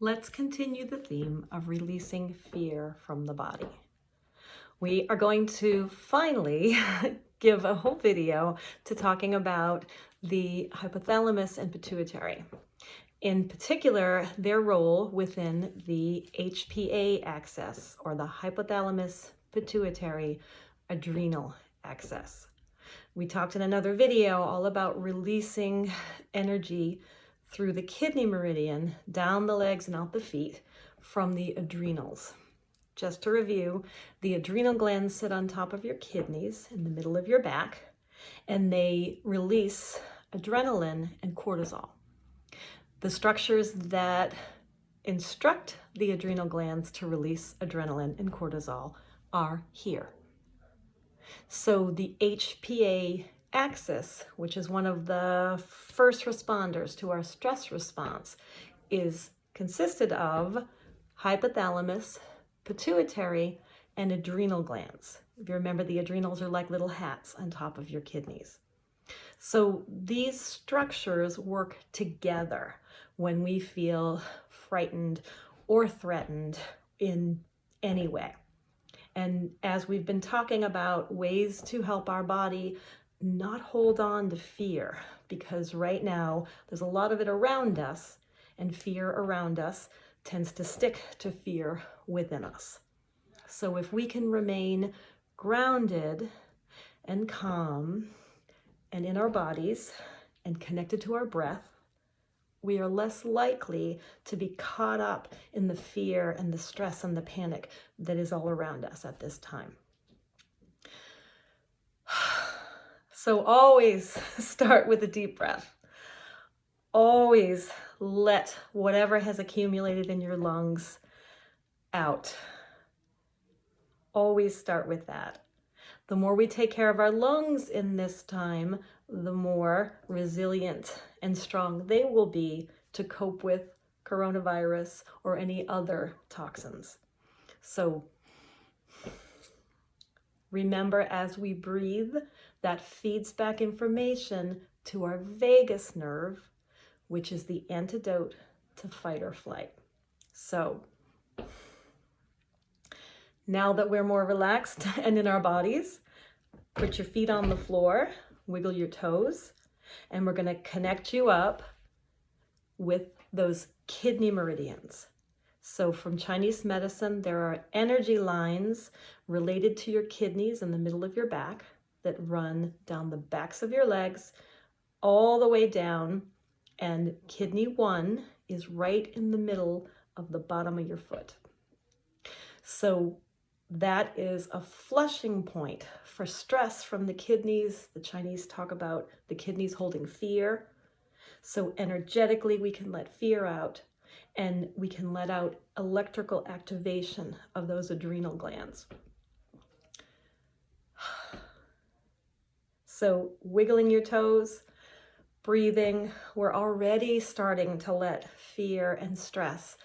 Let's continue the theme of releasing fear from the body. We are going to finally give a whole video to talking about the hypothalamus and pituitary. In particular, their role within the HPA axis, or the hypothalamus pituitary adrenal axis. We talked in another video all about releasing energy through the kidney meridian, down the legs and out the feet from the adrenals. Just to review, the adrenal glands sit on top of your kidneys in the middle of your back, and they release adrenaline and cortisol. The structures that instruct the adrenal glands to release adrenaline and cortisol are here. So the HPA axis, which is one of the first responders to our stress response, is consisted of hypothalamus, pituitary, and adrenal glands. If you remember, the adrenals are like little hats on top of your kidneys. So these structures work together when we feel frightened or threatened in any way. And as we've been talking about ways to help our body not hold on to fear, because right now there's a lot of it around us, and fear around us tends to stick to fear within us. So if we can remain grounded and calm and in our bodies and connected to our breath, we are less likely to be caught up in the fear and the stress and the panic that is all around us at this time. So always start with a deep breath. Always let whatever has accumulated in your lungs out. Always start with that. The more we take care of our lungs in this time, the more resilient and strong they will be to cope with coronavirus or any other toxins. So remember, as we breathe, that feeds back information to our vagus nerve, which is the antidote to fight or flight. So now that we're more relaxed and in our bodies, put your feet on the floor, wiggle your toes, and we're going to connect you up with those kidney meridians. So from Chinese medicine, there are energy lines related to your kidneys in the middle of your back that run down the backs of your legs all the way down, and kidney 1 is right in the middle of the bottom of your foot. So that is a flushing point for stress from the kidneys. The Chinese talk about the kidneys holding fear. So energetically, we can let fear out, and we can let out electrical activation of those adrenal glands. So wiggling your toes, breathing, we're already starting to let fear and stress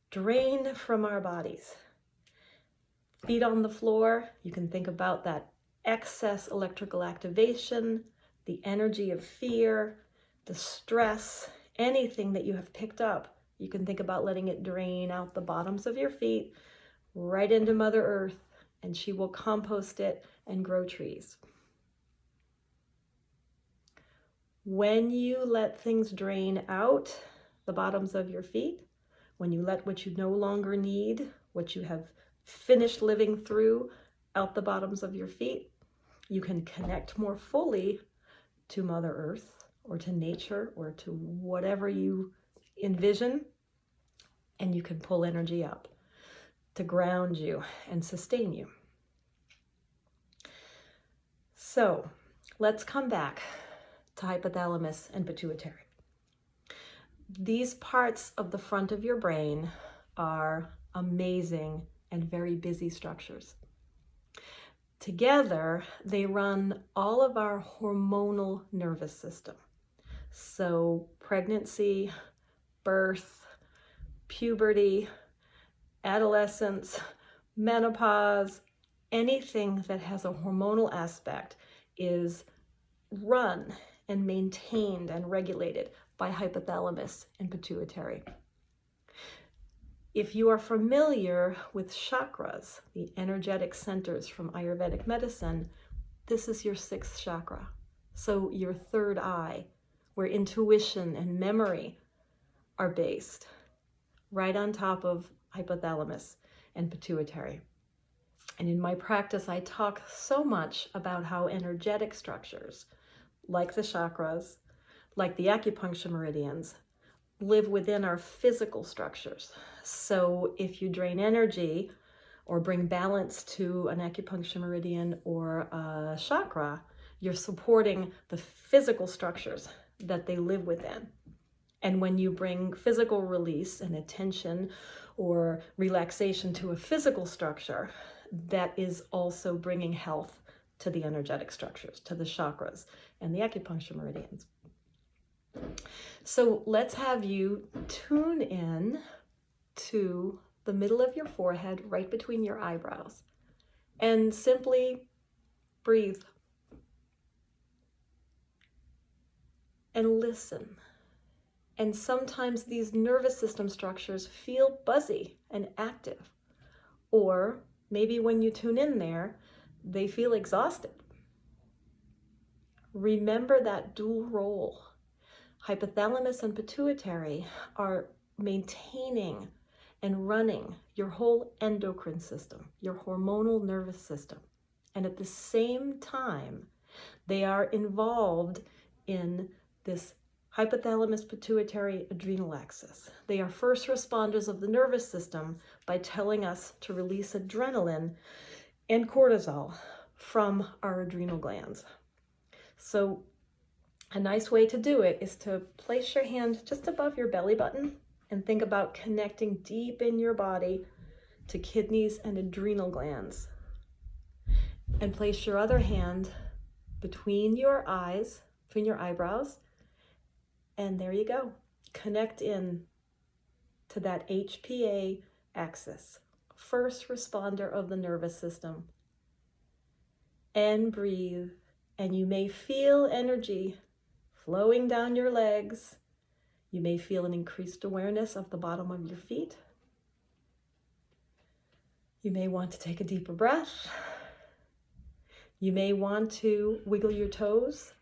drain from our bodies. Feet on the floor, you can think about that excess electrical activation, the energy of fear, the stress, anything that you have picked up. You can think about letting it drain out the bottoms of your feet right into Mother Earth, and she will compost it and grow trees. When you let things drain out the bottoms of your feet, when you let what you no longer need, what you have finished living through, out the bottoms of your feet, you can connect more fully to Mother Earth or to nature or to whatever you envision, and you can pull energy up to ground you and sustain you. So let's come back to hypothalamus and pituitary. These parts of the front of your brain are amazing and very busy structures. Together, they run all of our hormonal nervous system. So pregnancy, birth, puberty, adolescence, menopause, anything that has a hormonal aspect is run and maintained and regulated by hypothalamus and pituitary. If you are familiar with chakras, the energetic centers from Ayurvedic medicine, this is your sixth chakra. So your third eye, where intuition and memory are based, right on top of hypothalamus and pituitary. And in my practice, I talk so much about how energetic structures, like the chakras, like the acupuncture meridians, live within our physical structures. So if you drain energy or bring balance to an acupuncture meridian or a chakra, you're supporting the physical structures that they live within. And when you bring physical release and attention or relaxation to a physical structure, that is also bringing health to the energetic structures, to the chakras and the acupuncture meridians. So let's have you tune in to the middle of your forehead, right between your eyebrows, and simply breathe and listen. And sometimes these nervous system structures feel buzzy and active, or maybe when you tune in there, they feel exhausted. Remember that dual role. Hypothalamus and pituitary are maintaining and running your whole endocrine system, your hormonal nervous system. And at the same time, they are involved in this hypothalamus pituitary adrenal axis. They are first responders of the nervous system by telling us to release adrenaline and cortisol from our adrenal glands. So a nice way to do it is to place your hand just above your belly button and think about connecting deep in your body to kidneys and adrenal glands. And place your other hand between your eyes, between your eyebrows, and there you go. Connect in to that HPA axis, first responder of the nervous system. And breathe, and you may feel energy flowing down your legs. You may feel an increased awareness of the bottom of your feet. You may want to take a deeper breath. You may want to wiggle your toes.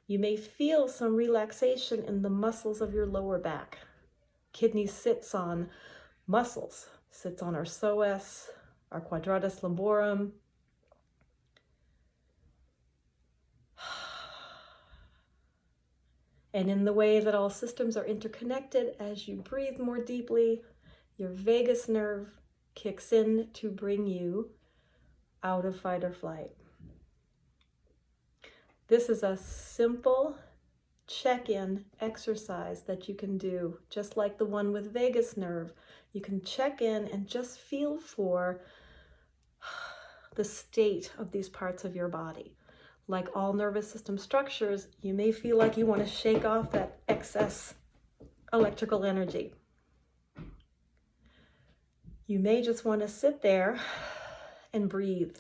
You may feel some relaxation in the muscles of your lower back. Kidney sits on muscles, sits on our psoas, our quadratus lumborum. And in the way that all systems are interconnected, as you breathe more deeply, your vagus nerve kicks in to bring you out of fight or flight. This is a simple check-in exercise that you can do, just like the one with vagus nerve. You can check in and just feel for the state of these parts of your body. Like all nervous system structures, you may feel like you want to shake off that excess electrical energy. You may just want to sit there and breathe.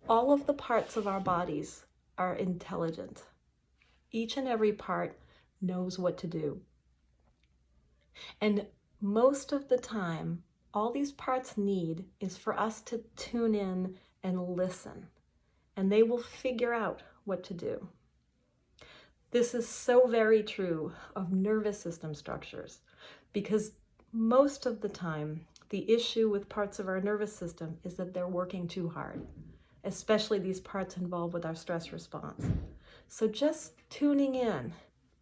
All of the parts of our bodies are intelligent. Each and every part knows what to do. And most of the time, all these parts need is for us to tune in and listen. And they will figure out what to do. This is so very true of nervous system structures, because most of the time, the issue with parts of our nervous system is that they're working too hard, especially these parts involved with our stress response. So just tuning in,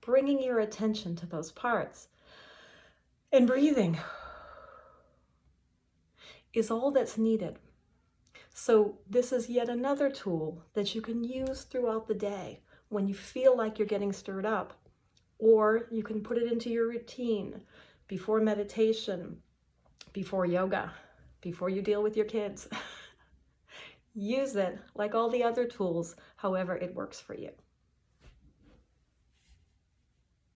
bringing your attention to those parts, and breathing is all that's needed. So this is yet another tool that you can use throughout the day when you feel like you're getting stirred up, or you can put it into your routine before meditation, before yoga, before you deal with your kids. Use it like all the other tools, however it works for you.